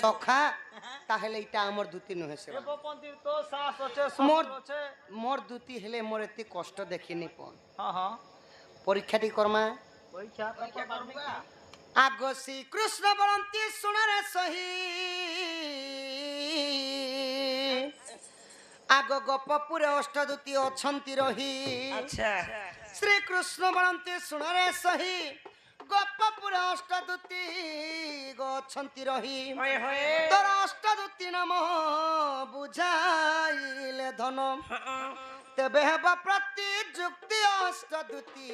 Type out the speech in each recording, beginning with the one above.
সখা তাহলে এটা আমার দুতি নহে সে বপন্তির তো শাস আছে মোর শ্বশুর আছে মোর দুতি হেলে মোর এতে কষ্ট দেখিনি পন হ্যাঁ হ্যাঁ পরীক্ষাটি করমা পরীক্ষা করবা আগ শ্রীকৃষ্ণ বলন্তি শুনারে সহি আগ গোপপুরে অষ্টদূতি অছন্তি রহি আচ্ছা শ্রীকৃষ্ণ বলন্তি শুনারে সহি গোপপুরে অষ্টদূতি অছন্তি রহি হয়ে হয়ে তোর অষ্টদূতি নাম বুঝাইলে ধন তেবে হেব প্রতি যুক্তি অষ্টদূতি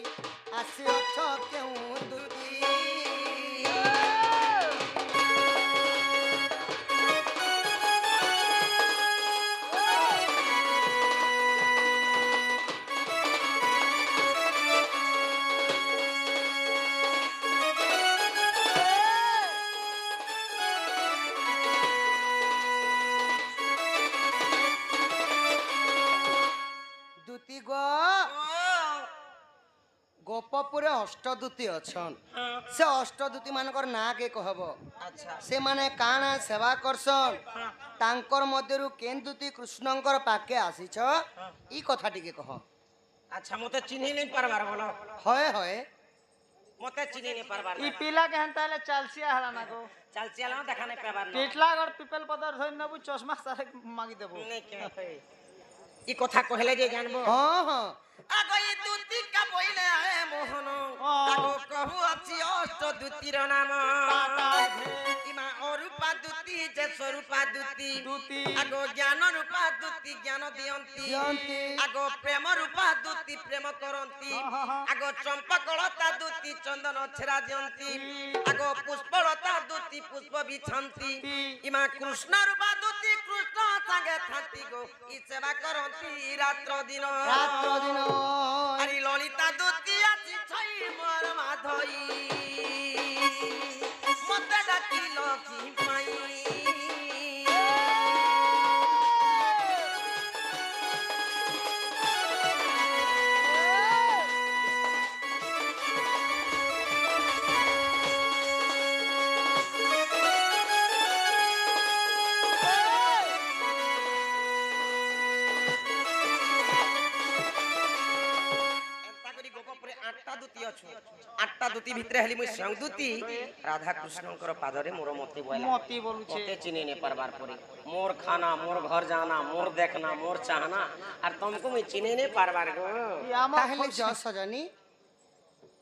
আসি অছ কেউ দুতি দুতি গো গোপপুরে অষ্টদূতি অছন সে অষ্টদূতি মানকর না কে কহব আচ্ছা সে মানে কানা সেবা করছন তাঙ্কর মধ্যরু কেন দুতি কৃষ্ণঙ্কর পাকে আসিছ ই কথা টিকে কহ আচ্ছা মতে চিনি নেই পারবার বলো হয় হয় মতে চিনি নেই পারবার ই পিলা কে হেনতা হলে চালসিয়া হারা না গো চালছি আলাম দেখা নেই পারবার না টিটলা গড় পিপল পদর ধই নেবু চশমা সারে মাগি দেবো নেই কে ই কথা কহলে যে জানবো হ্যাঁ হ্যাঁ আগো ই দুতি কা বইলে আয়ে মোহন আগো কহু আছে অষ্ট দুতির নাম ইমা অরূপা দুতি যে স্বরূপা দুতি দুতি আগো জ্ঞান রূপা দুতি জ্ঞান দিয়ন্তি দিয়ন্তি। আগো প্রেম রূপা দুতি প্রেম করন্তি আগো চম্পকলতা দুতি চন্দন ছেড়া দিয়ন্তি আগো পুষ্পলতা দুতি পুষ্প বিছন্তি ইমা কৃষ্ণ রূপা দুতি কৃষ্ণ সাঙ্গে থান্তি গো ই সেবা করন্তি রাত্র দিন রাত্র দিন আরে ললিতা দুতি আছি ছই মোর মাধই মতে ডাকিল কি পাই আটটা দুতি ভিতরে হেলি মুই স্বয়ং দুতি রাধা কৃষ্ণঙ্কর পাদরে মোর মতি বইলা মতি বলুছে মতে চিনি নে পারবার পরে মোর খানা মোর ঘর জানা মোর দেখনা মোর চাহনা আর তুমকো মুই চিনি নে পারবার গো ই আমার তাহলে যশ সজনী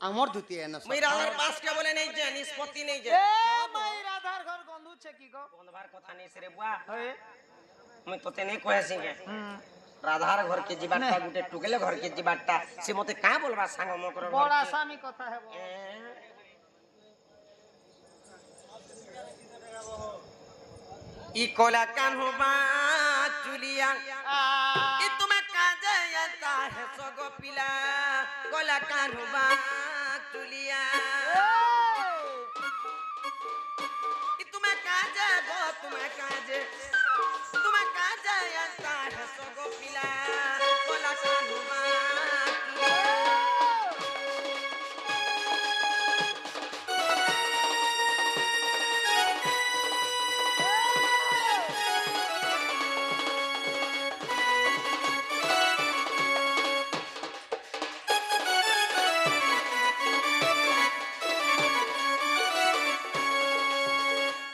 আমার দুতি এন মুই রাধার পাস কে বলে নেই যে নিষ্পত্তি নেই যে এ মাই রাধার ঘর গন্ধুছে কি গো বন্ধবার কথা নেই রে বুয়া হয়ে মুই তোতে নেই কহেছি কে হুম রাধার ঘর কে জিবারটা গুটে টুকেলে ঘর কে জিবারটা সে মতে কা বলবা সাঙ্গ মকর বড় আসামি কথা হেব ই কোলা কানহু বা চুলিয়া ই তুমি কাজে আতা হে সগো পিলা কোলা কানহু বা চুলিয়া ই তুমি কাজে গো তুমি কাজে আতা হে সগো পিলা কোলা কানহু বা চুলিয়া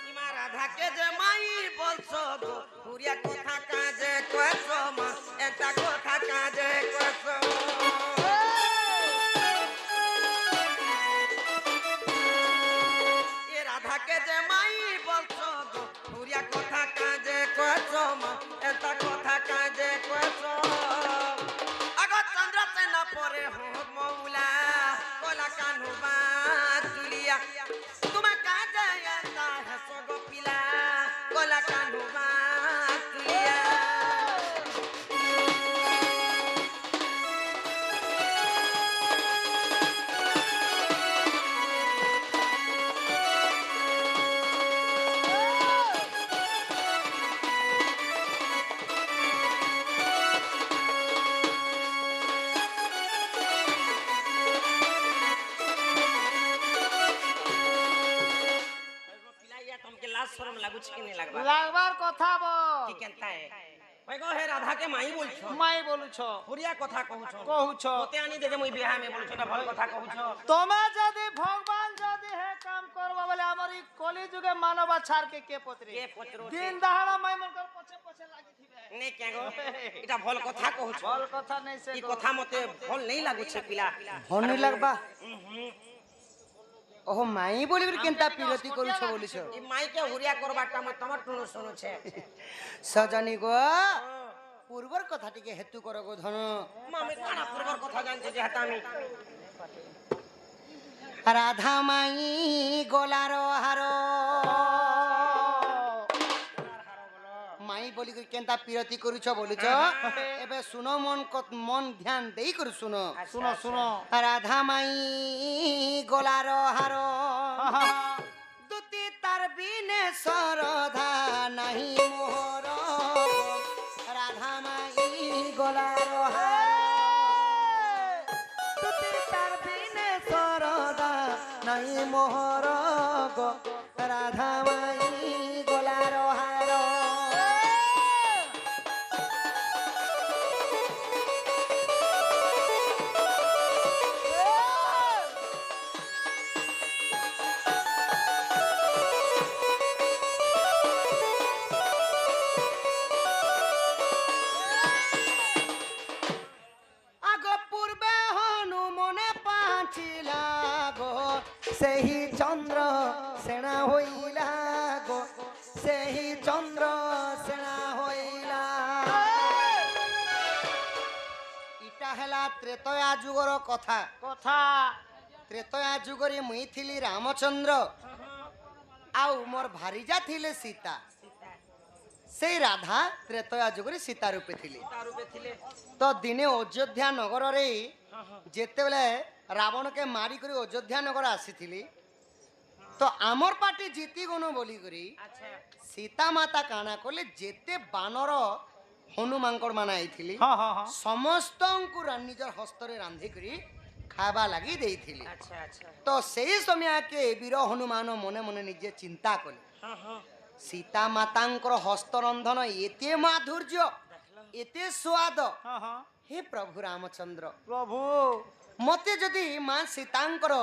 ইমা রাধাকে যে মাই বলছো গো পুরিয়া কথা কাজে কয়েছো মা একটা কথা কাজে কয়েছো এ রাধাকে যে মাই বলছো গো পুরিয়া কথা কাজে কয়েছো মা একটা কথা কাজে কয়েছো আগো চন্দ্রসেনা পরে হো মৌলা কোলা কানহু বা চুলিয়া তুমি কাজে আতা হে সগো পিলা কোলা কানহু বা চুলিয়া লাগুছে কি নি লাগবা লাগবার কথা বল কি কেনতা হে ওই গো হে রাধা কে মাই বলছো মাই বলুছ পুরিয়া কথা কহুছো কহুছ তোতে আনি দে যে মুই বিয়াহ মে বলছো না ভাল কথা কহুছো তোমা যদি ভগবান যদি হে কাম করবা বলে আমার এই কলি যুগে মানব ছাড় কে পত্রে কে পচরো দিন দাহাড়া মাই মনকর পছে পছে লাগি থিবে নে কে গো এটা ভাল কথা কহুছো বল কথা নাই সে এই কথা মতে ভাল নেই লাগুছে পিলা হনি লাগবা ওহ মাই বলিবি কেনতা পিরতি করুছ বলিছ এই মাইকে হুরিয়া করবাটা মই তোমার টুনু শুনুছে সজনী গো পূর্বর কথা টিকে হেতু কর গো ধন আমি কানা পূর্বর কথা জানছি যে হাতা আমি রাধা মাই গলার হার মাই বলি করি কেনতা পিরতি করুছ বলিছ এবে শুনো মন ধ্যান দেই করি শুনো শুনো শুনো রাধা মাই গলার হার দুতি তার বিনে সরধা নাহি মোহর রাধা মাই গলার হার দুতি তার বিনে সরধা নাহি মোহর রাধা মাই গলার হার ସେହି ଚନ୍ଦ୍ର ସେଣା ହୋଇଲା ଗୋ ସେହି ଚନ୍ଦ୍ର ସେଣା ହୋଇଲା ଇଟା ହେଲା ତ୍ରେତୟା ଯୁଗର କଥା কথা ତ୍ରେତୟା ଯୁଗରେ ମୁଇଁ ଥିଲି ରାମଚନ୍ଦ୍ର ଆଉ ମୋର ଭାରିଜା ଥିଲେ ସୀତା ସେଇ ରାଧା ତ୍ରେତୟା ଯୁଗରେ ସୀତା ରୂପେ ଥିଲେ রূপে থিলে ତ ଦିନେ ଅଯୋଧ୍ୟା ନଗରରେ ଯେତେବେଳେ ରାବଣକେ ମାରିକରି ଅଯୋଧ୍ୟା ନଗର ଆସିଥିଲି ତ ଆମର ପାଟି ଜିତି ଗନୁ ବୋଲିକରି আচ্ছা ସୀତା ମାତା କାଣା କଲେ ଯେତେ ବାନର ହନୁମାନଙ୍କର ମାନେ ଆଇଥିଲି ହଁ ହଁ ହଁ ସମସ୍ତଙ୍କୁ ନିଜର ହସ୍ତରେ ରାନ୍ଧିକରି ଖାଇବା ଲାଗି ଦେଇଥିଲି আচ্ছা আচ্ছা ତ ସେଇ ସମୟକେ ବୀର ହନୁମାନ ମନେ ମନେ ନିଜେ ଚିନ୍ତା କଲେ হ্যাঁ হ্যাঁ ସୀତା ମାତାଙ୍କର ହସ୍ତରନ୍ଧନ ଏତେ ମାଧୁର୍ଯ୍ୟ ଏତେ ସ୍ୱାଦ ହଁ ହଁ ହେ ପ୍ରଭୁ ରାମଚନ୍ଦ୍ର ପ୍ରଭୁ ମତେ ଯଦି ମା ସୀତାଙ୍କର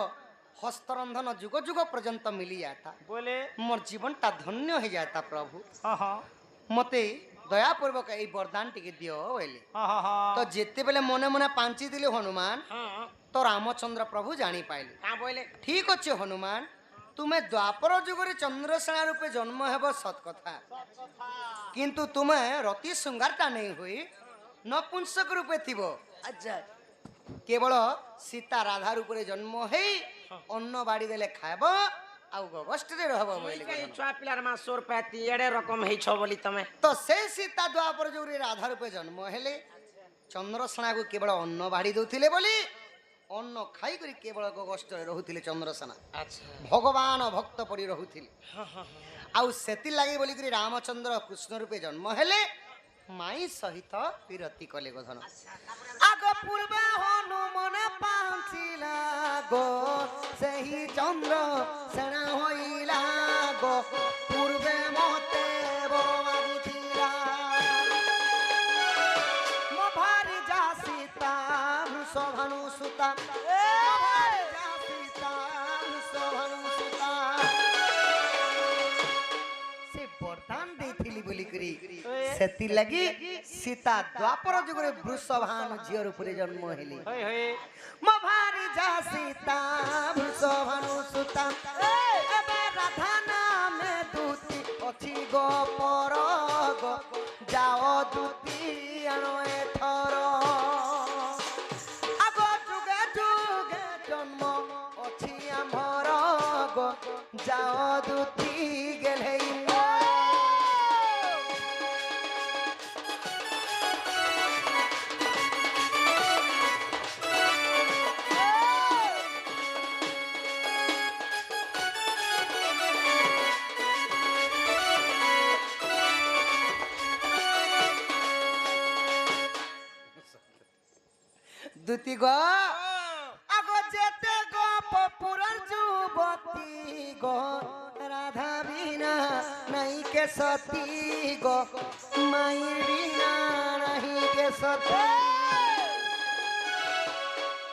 ହସ୍ତରନ୍ଧନ ଯୁଗ ଯୁଗ ପର୍ଯ୍ୟନ୍ତ ମିଳିଯାତା ବୋଲେ ମୋର ଜୀବନଟା ଧନ୍ୟ ହେଇଯାତା ପ୍ରଭୁ ହଁ ହଁ ମତେ ଦୟାପୂର୍ବକ ଏଇ ବରଦାନ ଟିକେ ଦିଅ ବୋଇଲେ ହଁ ହଁ ହଁ ତ ଯେତେବେଳେ ମନେ ମନେ ପାଞ୍ଚିଥିଲେ ହନୁମାନ হ্যাঁ ତ ରାମଚନ୍ଦ୍ର ପ୍ରଭୁ ଜାଣିପାଇଲେ কা বলে ଠିକ ଅଛି ହନୁମାନ ତୁମେ ଦ୍ୱାପର ଯୁଗରେ ଚନ୍ଦ୍ରସେନା ରୂପେ ଜନ୍ମ ହେବ ସତ କଥା କିନ୍ତୁ ତୁମେ ରତି ଶୃଙ୍ଗାରଟା ନେଇ ହୋଇ ନପୁଂସକ ରୂପେ ଥିବ ଆଚ୍ଛା କେବଳ ସୀତା ରାଧା ରୂପରେ ଜନ୍ମ ହେଇ ଅନ୍ନ ବାଡ଼ି ଦେଲେ ଖାଇବ ଆଉ ଗଗଷ୍ଟରେ ରହିବ ବୋଇଲେ এই ছুয়া পিলার মা সোর পাতি এড়ে রকম হেইছ বলি তুমি ତ ସେ ସୀତା ଦ୍ୱାପର ଯୁଗରେ ରାଧା ରୂପେ ଜନ୍ମ ହେଲେ ଚନ୍ଦ୍ରସେନାକୁ କେବଳ ଅନ୍ନ ବାଢ଼ି ଦଉଥିଲେ ବୋଲି ଅନ୍ନ ଖାଇକରି କେବଳ ଗଗଷ୍ଟରେ ରହୁଥିଲେ ଚନ୍ଦ୍ରସେନା আচ্ছা ଭଗବାନ ଭକ୍ତ ପରି ରହୁଥିଲେ ଆଉ ସେଥିଲାଗି ବୋଲିକରି ରାମଚନ୍ଦ୍ର କୃଷ୍ଣ ରୂପେ ଜନ୍ମ ହେଲେ ମାଇ ସହିତ ବିରତି କଲେ ଗୋଧନ ଆଗ ପୂର୍ବେ ହନୁମାନ ପାଞ୍ଚିଲା ଗୋ ସେହି ଚନ୍ଦ୍ର ସେଣା ହୋଇଲା ଗୋ ପୂର୍ବେ ମତେ ବରମାଗିଥିଲା ମୋ ଭାରି ଯା ସୀତା ବୃଷଭାନୁ ସୁତା ସେ ବରଦାନ ଦେଇଥିଲି ବୋଲିକରି ସେଥିଲାଗି ସୀତା ଦ୍ୱାପର ଯୁଗରେ ବୃଷଭାନୁ ଝିଅ ରୂପରେ ଜନ୍ମ ହେଲେ ହଇ ହଇ ମୋ ଭାରି ଯା ସୀତା ବୃଷଭାନୁ ସୁତା ଏବେ ରାଧା ନାମେ ଦୂତି ଅଛି ଗୋ ପର ଗୋ ଯାଅ ଦୂତି ଆଣ ଏଥର ଆଗ ଯୁଗେ ଯୁଗେ ଜନ୍ମ ଅଛି ଆମର ଗୋ ଯାଅ ଦୂତି ଗେଲେଇ দুতি গো আগো যেতে গো পপুরার যুবতী গো রাধা বিনা নাই কে के सती गो माई बिना नहीं के सती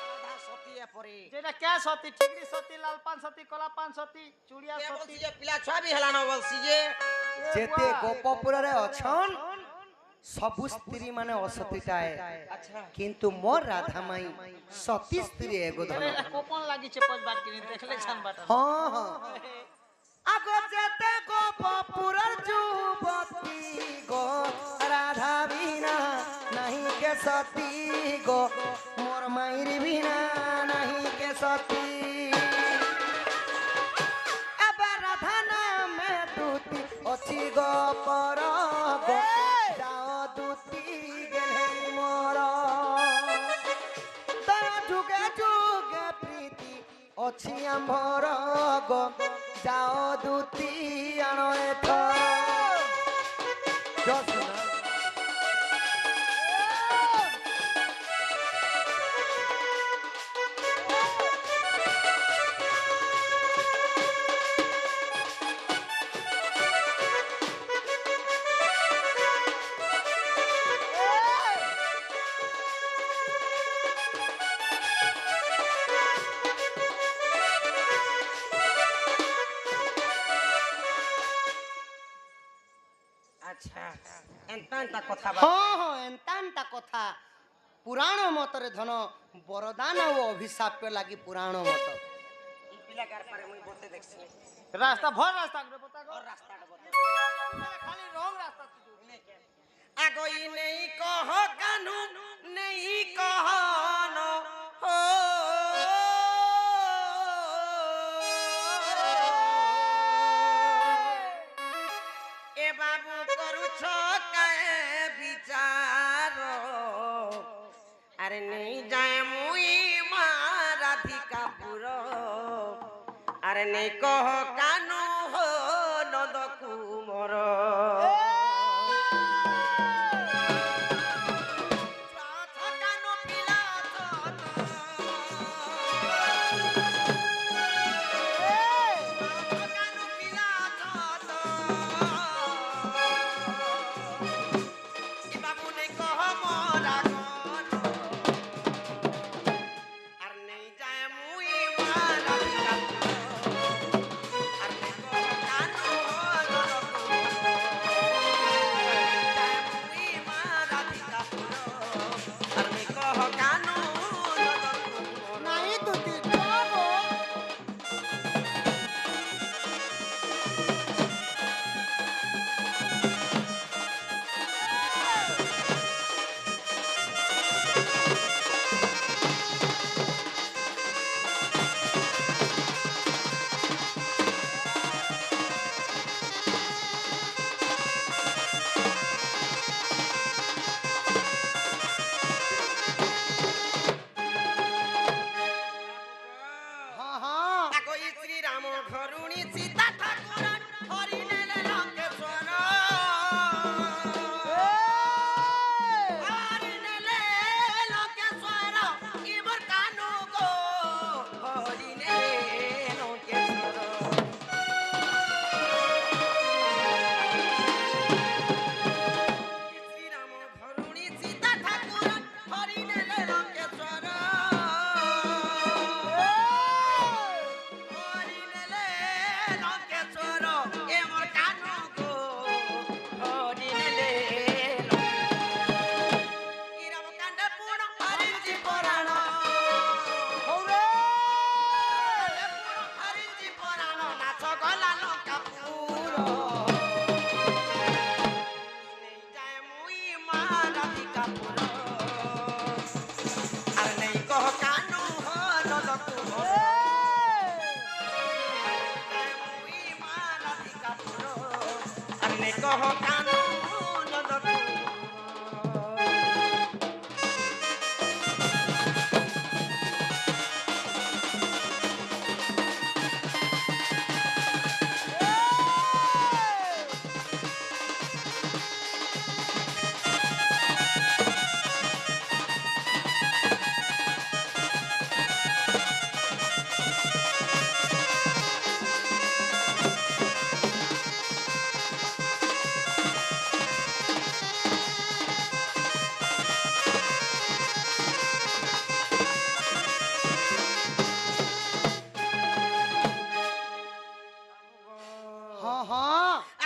রাধা সতীয়ে পরে যেটা কে সতী ঠিকরি সতী লাল পান সতী কলা পান সতী চুড়িয়া কে সতী বলছি যে পিলা ছুয়া বি হেলানো বলছি যে যেতে গোপপুরে অছন সবু স্ত্রী মানে অসতীটায় আচ্ছা কিন্তু মোর রাধা মাই সতী স্ত্রী এগো ধন কোপন লাগিছে পজবার কিনে দেখলে ছানবাটা হ্যাঁ হ্যাঁ আগো যেতে গোপপুরের যুবতী গো রাধা বিনা नहीं के सती गो मोर माईर बिना नहीं के सती एबे राधा नाम दूती अछि गो पर गो जाओ दूती गेले मोर दया जुगे जुगे प्रीति अछि आम्भर गो जाओ दूती आनो एथर जसना আচ্ছা এন্তা কথা বা ହଁ ହଁ ଏନ୍ତା ଏନ୍ତା କଥା ପୁରାଣ ମତରେ ଧନ ବରଦାନ ଓ ଅଭିଶାପ ଲାଗି ପୁରାଣ ମତ ই পিলা কার পারে মুই বলতে দেখছি রাস্তা ভর রাস্তা করে বতা গো ওর রাস্তাটা বলতে খালি রং রাস্তা তুই আগই নেই কহ কানু নেই কহন ও এ বাবু করুছ কায়ে বিচার আরে নেই যায় মুই মা রাধিকা পুর আরে নেই কহ কানু হো নন্দ কুমর ନାହିଁ ତୁତି ଯାବୋ ହଁ ହଁ আগই শ্রীরাম ঘরুণী সীতা ঠাকুর হরি নেলে লঙ্কেশ্বর হরি নেলে লঙ্কেশ্বর ইমর কানু গো হরি নেলে লঙ্কেশ্বর শ্রীরাম ঘরুণী সীতা ঠাকুর হরি নেলে লঙ্কেশ্বর হরি নেলে লঙ্কেশ্বর এমর কানু গো হরি নেলে ইরাম কান্ডে পুণ হরিজি পুরাণ হৌরে হরিজি পুরাণ নাচ গলা লঙ্কাপুর নেই যায় মুই মা রাধিকা পুর আর নেই কহ কানু হল কুমর মুই মা রাধিকা পুর আর নেই কহ কানু হল কুমর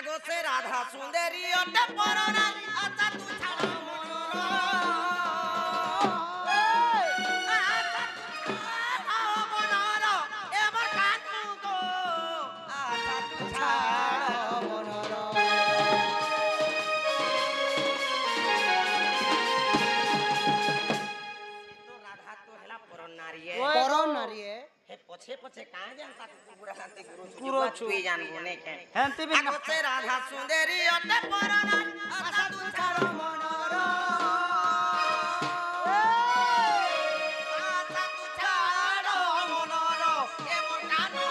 আগো সে রাধা সুন্দরী অটে পরনারী আচ্ছা তু ছাড় মনোর আচ্ছা তু ছাড় মনোর এবার কানু গো আচ্ছা তু ছাড় মনোর তো রাধা তো হেলা পরনারী পর নারীয়ে हे पछे पछे कहाँ जानता कुकुरा शांति गुरु गुरु छु ही जानबो ने के হেন্তি বি আগো সে রাধা সুন্দরী অটে পরনা আশা তু ছাড় মনোর আশা তু ছাড় মনোর এ মোর কানু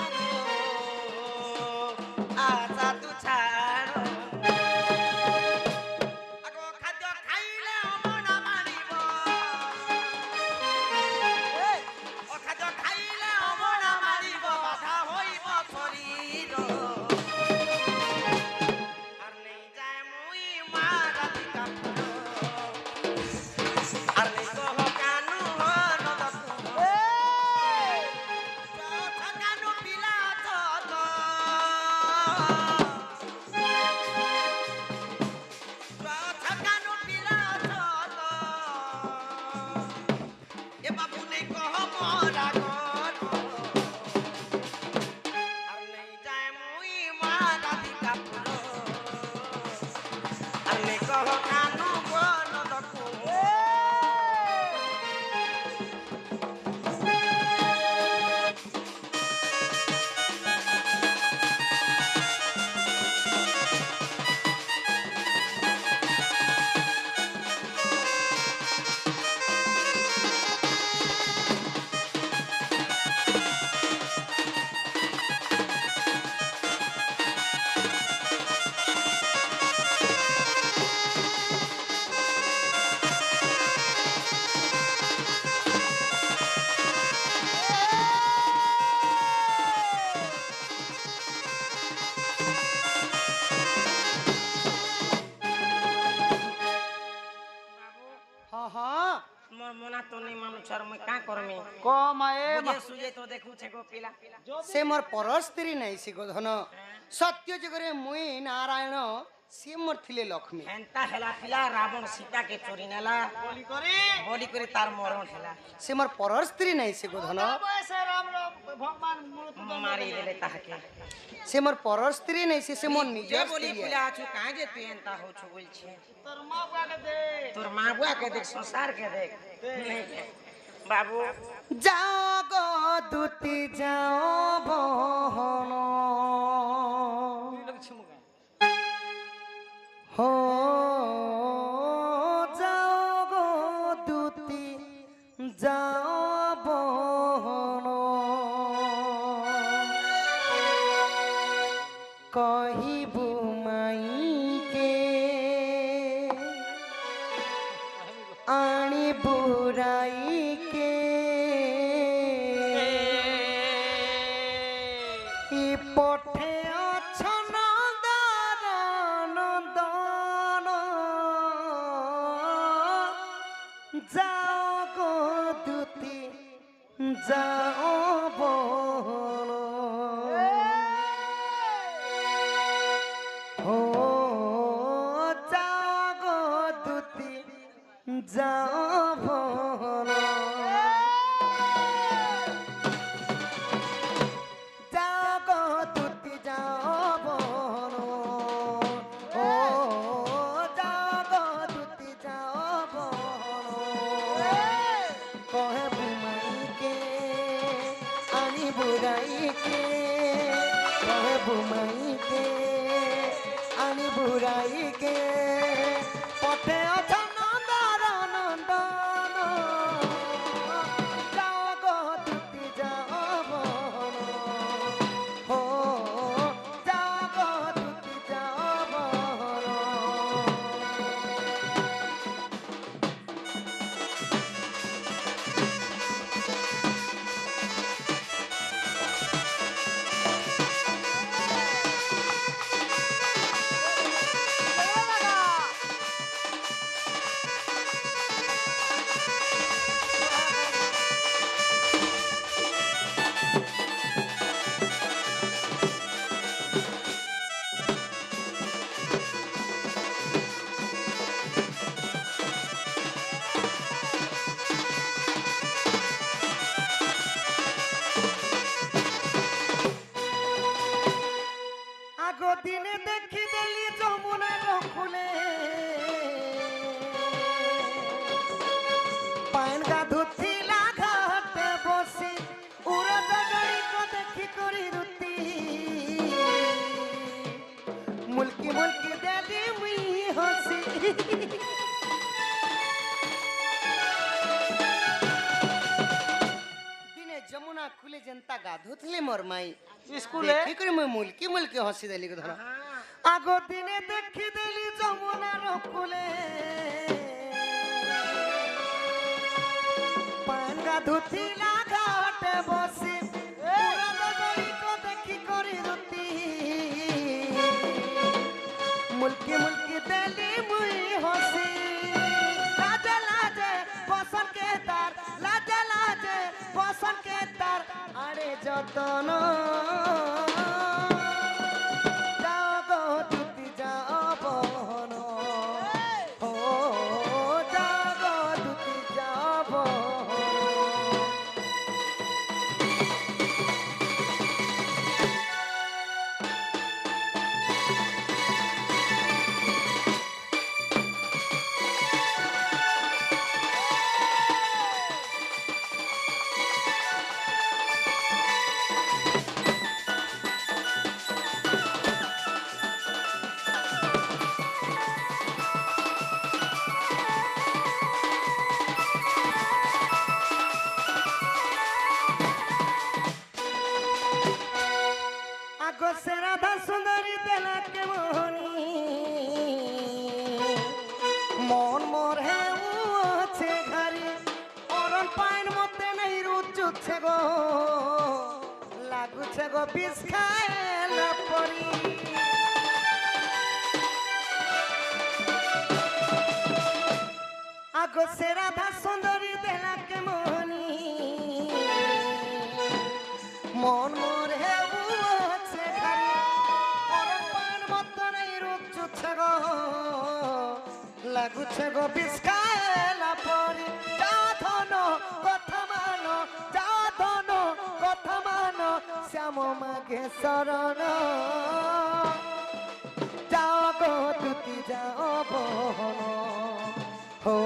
আশা তু ছাড় আগো খাদ্য খাইলে অমন মারিব অখাদ্য খাইলে অমন মারিব বাধা হইব শরীর আর নেই যায় মুই মা রাধিকা আর নেই কহ কানু নদকু কানু পিলা চত কানু পিলা চত এ বাবু নেই কহ মোরা গর আর নেই যায় মুই মা রাধিকা আর নেই কহ কানু নদকু हाँ हाँ मोर मना तो नहीं मानु छर मैं का करमी ক মায়ে मुझे सुजे तो देखू छे गो पिला সে মোর পর স্ত্রী নাই সে গোধন সত্য যুগরে মুই নারায়ণ সে মোর থিলে লক্ষ্মী एंता हेला पिला रावण सीता के चोरी नेला বলি করি बोली करे तार मरण हेला সে মোর পর স্ত্রী নাই সে গোধন বয়সে রাম ভগবান মৃত্যু मारी देले ताहके সে মোর পর স্ত্রী নাই সে মোর जे নিজের बोली স্ত্রী पिला आछु काहे जे तू एंता हो छु बोल छे তোর মা বাকে দে तोर मां बुआ के देख संसार के देख नहीं के। बाबू যাও গো দুতি যাও বহন হো যাও গো দুতি যাও বহন কহিবু মাইকে আনি বুড়াইকে ই পঠে অছন নন্দন যাও গো দুতি যাও বল ও যাও গো দুতি যাও বল যাও গো দুতি যাও বল ও যাও গো দুতি যাও বল কহে বুমাইকে আনি বুড়াইকে কহে বুমাইকে আনি বুড়াইকে পথে অছ নন্দর নন্দন যাও গো দুতি যাও বল হো যাও গো দুতি যাও বল গাধুথিলা ঘাটে বসি উড়ত গাড়িক দেখি করি রুতি মুলকি মুলকি দেলি মুই হসি দিনে যমুনা খুলে যেন্তা গাধুথিলি মোর মাই স্কুলে দেখি করে মুই মুলকি মুলকি হসি দেলি ধর আগ দিনে দেখি দেলি যমুনার কুলে পাঙ্গা ধুতিলা ঘাটে বসি উড়ত গাড়িক দেখি করি রুতি মুলকি মুলকি দেলি মুই হসি লাজে লাজে বসন কে তার লাজে লাজে বসন কে তার আরে যতন যাও গো দুতি যাও বহন ও যাও গো দুতি যাও বহন আগো সে রাধা সুন্দরী দেলা কে মোহনী মন মোর হে আছে ঘরে অরণ পাইন মতে নাই রুচুছে গো লাগুছে গো বিষ খাইলা পরি আগো সে রাধা সুন্দরী দেলা কে মোহনী মন মোর হে আছে ঘরে অরণ পাইন মতে নাই রুচুছে গো লাগুছে গো বিষ খাইলা পরি যা ধন কথা মানো যা ধন কথা মানো শ্যাম মাগে শরণ যাও গো দুতি যাও বহন হো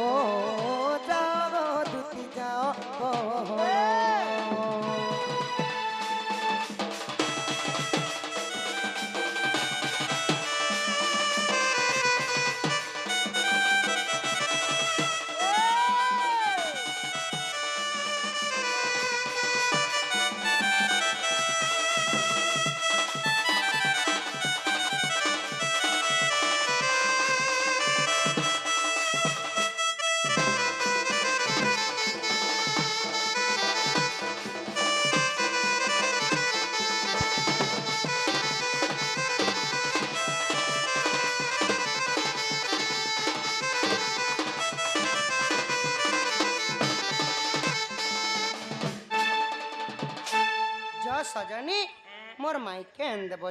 যাও গো দুতি যাও বহন সজনী মোর মাইকে এন দেব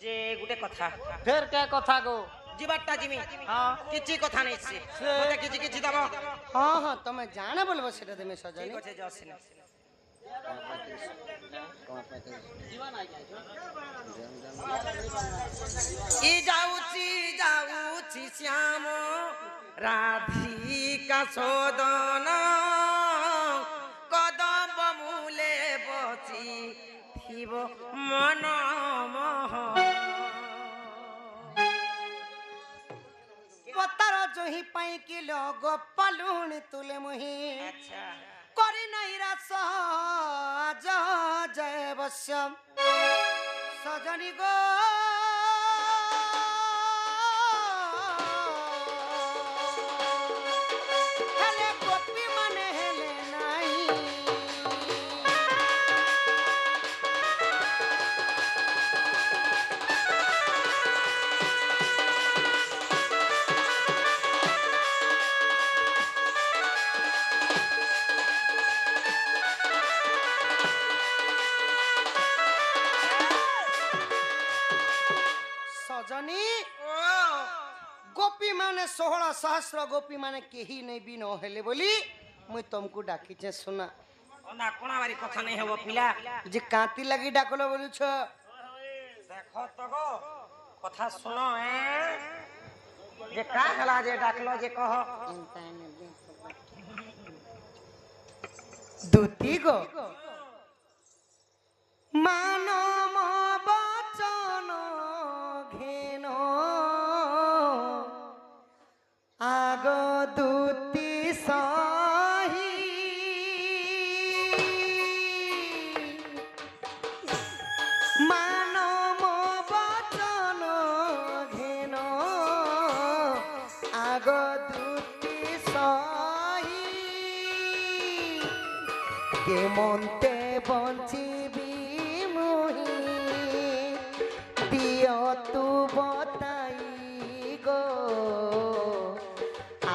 যে গুটে কথা ফের কে কথা গো ଯିବାଟା ଯିମି হ্যাঁ କିଛି କଥା ନାହିଁ ସେ ମତେ କିଛି କିଛି ଦବ হ্যাঁ হ্যাঁ তুমি জানা বলবো সেটা দেবে সজনী ঠিক আছে যাস না ই যাଉଛି শ্যাম রাধিকা সদন কদম্ব মূলে বসি থিব মন মোহ পতার জহি পাই কি লগ পালুনি তুলে মুহি আচ্ছা করি নাই রাস আজ জয় বস্য সজনী গো হেলে গোপী মানে হেলে নাই সজনী গোপী মানে 16 সহস্র গোপী মানে কেহি নেই বি নহলে বলি মুই তুমকু ডাকিছে শোনা না কোনাবারি কথা নাই হবো পিলা যে কাঁতি লাগি ডাকলো বলুছ দেখো তো গো কথা শুনো যে কা হেলা যে ডাকলো যে কহ দুতি গো মানম বচন ঘেন আগ দুতি সহি মানম বচন ঘেন আগ দুতি সহি কেমন্তে বঞ্চিবি মুহি দিয় তু বতাই গো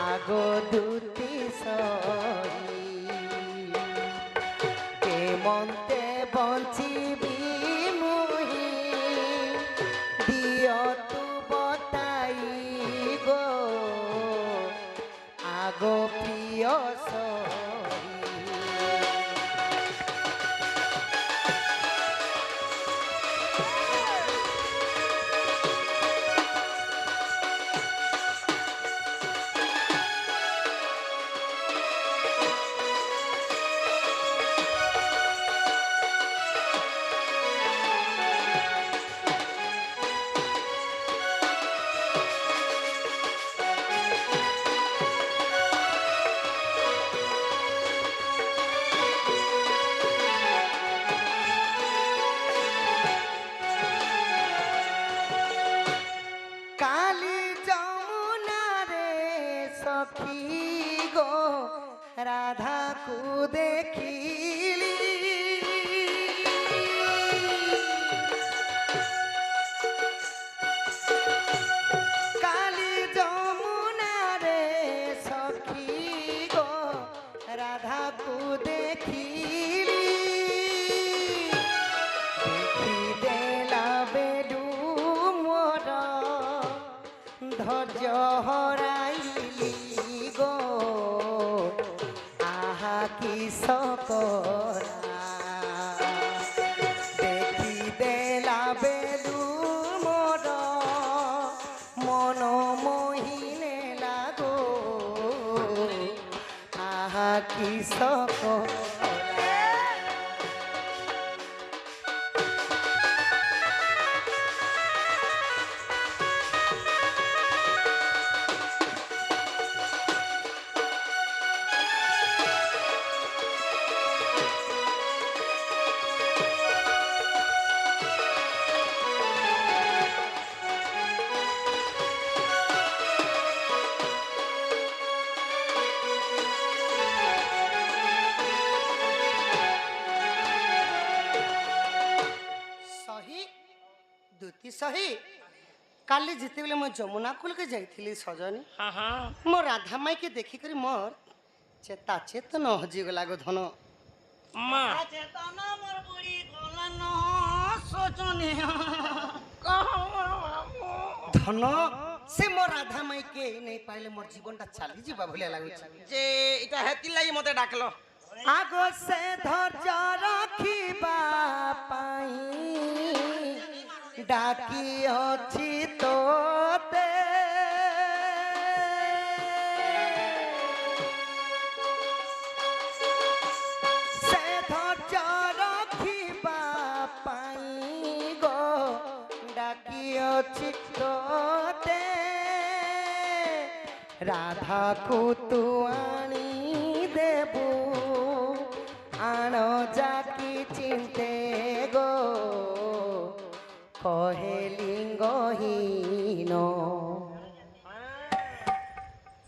আগ দুতি সহি কেমন্তে বঞ্চিবি মুহি দিয় তু বতাই গো আগ প্রিয় সহি কালি যমুনা রে সখী গো রাধাকু দেখিলি কালি যমুনা রে সখী গো রাধাকু দেখিলি দেখি দেলা বেডু মোর ধৈর্য হরাইলি গো আহা কি সকরা দেখি দেলা বেদু মোর মন মোহিনে লাগো আহা কি সকরা सही दुती सही काली जितेबले मो जमुना कुल के जाइथिली सजनी हाँ हाँ मो राधा माई के देखी करी मोर चेता चेतन हजी गला गो धन माँ चेतना मोर बुढ़ी गलन सोचनी धन से मो राधा माई के नहीं पाइले मोर जीवनटा चाली जीवा भलिया लागुछ जे इटा हेति लागि मते डाकलो आगो से धैर्य रखिबा पाई डाकी अछि तोते से धैर्य रखिबा पाई गो डाकी अछि तोते राधा को तू आनी देबू आण जाकी चिंते गो कहे लिंगहीन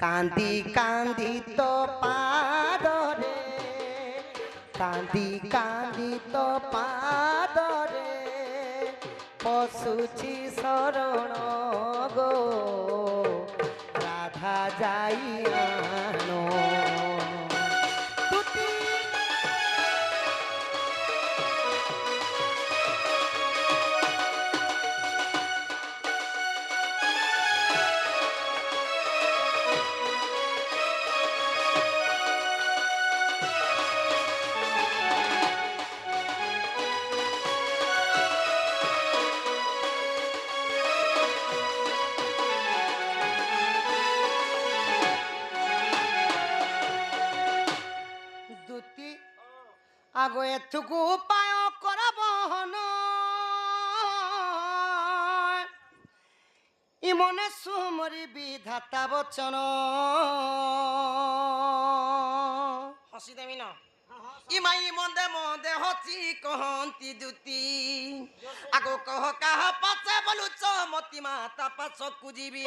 कांदी कांदी तो पादरे कांदी कांदी तो पादरे पशुची शरण गो राधा जाई आनो আগ এথুকু উপায় করবহন ইমনে সুমরি বিধাতা বচন হসি দেমি না ইমাই মন্দে মন্দে হচি কহন্তি দুতি আগো কহ কাহা পাছে বলুছ মতি মাতা পাছ কুজিবি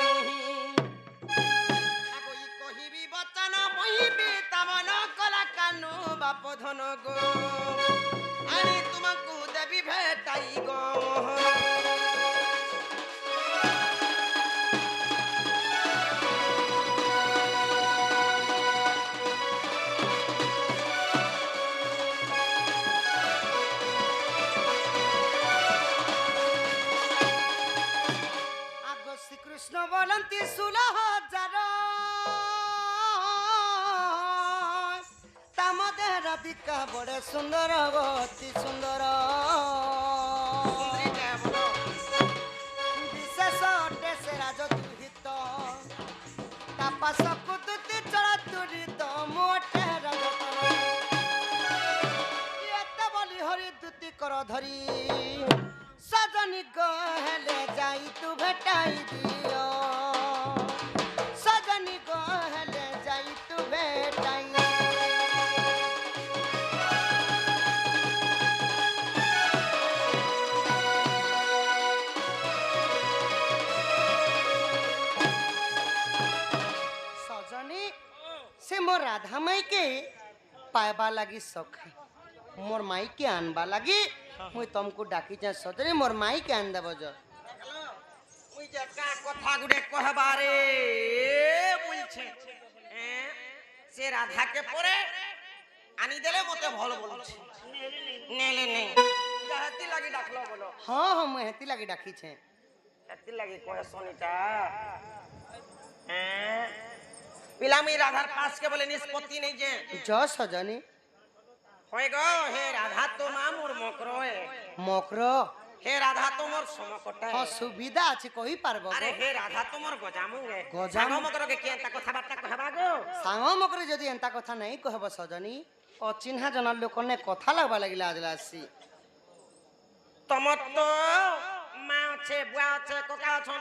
আগো ই কহিবি বচন মহিবি তামন কলা কানু বাপ ধন গো আনি তোমাকু দেবি ভেটাই গো শ্রীকৃষ্ণ বলন্তি 16,000 তা মধ্যে রাধিকা বড় সুন্দর অতি সুন্দর বিশেষ অটে সে রাজদুহিত তাপাস কুতুতি চড়া দুরিত মোটে রাজতর এতে বলি হরি দুতি কর ধরি সজনী গহলে যাই তু ভেটাই দিও সজনী গহলে যাই তু ভেটাই সজনী সে মোর রাধা মাইকে পাইবা লাগি সখা মোর মাইকে আনবা লাগি মুই তমকু ডাকিছে সজনী মোর মাইকে আন দেব য ওই যে কা কথা গুড়ে কহবারে বলছে সে রাধাকে পরে আনি দেলে মতে ভালো বলছে নেলে নেই হাতি লাগি ডাকলো বলো হ্যাঁ হ্যাঁ মুই হেতি লাগি ডাকিছে হাতি লাগি কয় সোনিটা পিলামি রাধার পাশ কে বলে নিষ্পত্তি নেই যে জ সজনী হয় গো হে রাধা তো মা মোর মকর মকর হে রাধা তো মোর সমকটা হ্যাঁ সুবিধা আছে কহি পারব আরে হে রাধা তো মোর গজামু গে গজামু? গজামু মকর কে কেনতা কথা বার্তা কহবা গো সাঙ্গ মকরে যদি এন্তা কথা নাই কহব সজনী অচিহ্না জনার লোকনে কথা লাগবা লাগিলা আজলা আসি তোমার তো মা আছে বুয়া আছে কোকা আছন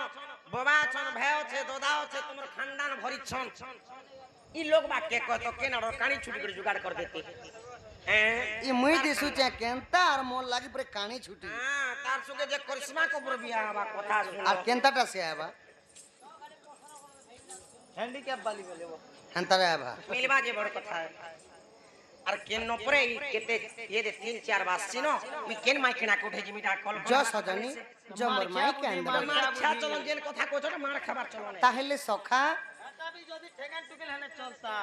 বাবা আছন ভাই আছে দাদা আছে তোমার খানদান ভরিছন ই লোক বা কে কত কেনাড় কানি ছুটি করে জুগাড় করে দেতে ই মুই দিছুছে কেনতা আর মোর লাগি পরে কানি ছুটি তার সঙ্গে যে করিশ্মা কপুর বিয়া হবা কথা শুনো আর কেনতাটা সে আবা হ্যান্ডিক্যাপ বালি বলে হেনতারে আবা মিলবা যে বড় কথা আর কেন পরে কেতে ये दे 3-4 बार सिनो मी केन माई केना कोठे जिमिटा कल জ সজনী জ মোর মাইকে আন দেব মার খা চলন যেন কথা কইছো না মার খাবার চলন তাহলে সখা যদি ঠেকান টুকেল হেনে চলতা